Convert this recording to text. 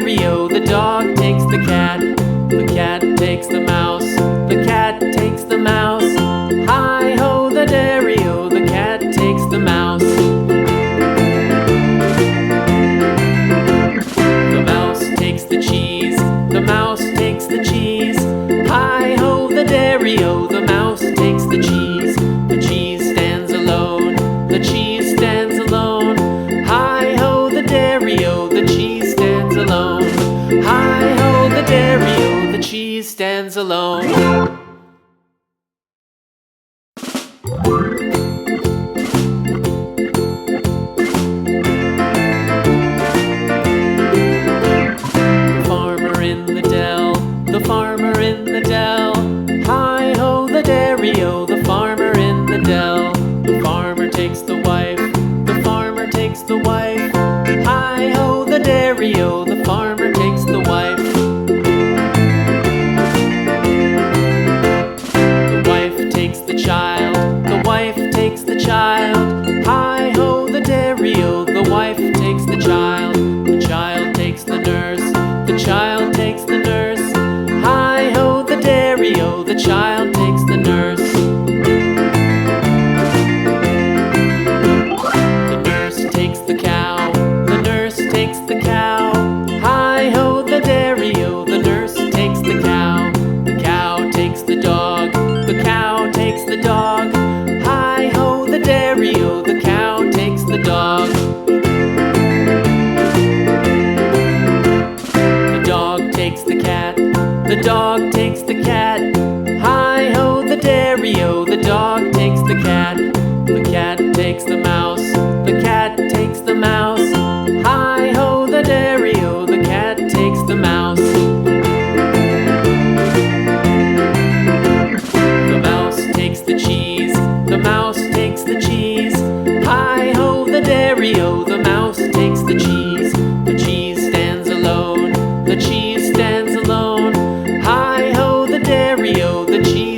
dairy-o, the dog takes the cat. The cat takes the mouse. The cat takes the mouse. Hi-ho, the dairy-o, the cat takes the mouse. The mouse takes the cheese. The mouse takes the cheese. Hi-ho, the dairy-o, the mouse takes the cheese. The cheese stands alone. The cheese stands alone. Hi-ho, the dairy-o, the cheese stands alone. Hi-ho, the dairy-o, the cheese stands alone. The farmer in the dell. Hi-ho, the dairy-o, the farmer in the dell. The farmer takes the wife. The farmer takes the wife. Hi-ho, the dairy-o, the farmer takes the wife. The wife takes the child. The wife takes the child. Hi-ho, the dairy-o, the wife takes the child. The child takes the nurse. The child takes the nurse. Hi-ho, the dairy-o, the child takes the nurse. The nurse takes the cow. The nurse takes the cow. Hi-ho, the dairy-o, the nurse takes the cow. The cow takes the dog. The cow takes the dog. Hi-ho, the dairy-o, the cow takes the dog. The dog takes the cat. The dog takes the cat. Hi-ho, the dairy-o, the dog takes the cat. The cat takes the mouse. The cat takes the mouse. Hi-ho, the dairy-o, the cat takes the mouse. The mouse takes the cheese. The mouse takes the cheese. Hi-ho, the dairy-o, the mouse takes the cheese. The cheese stands alone. The cheese stands alone. Hi-ho, the dairy-o, the cheese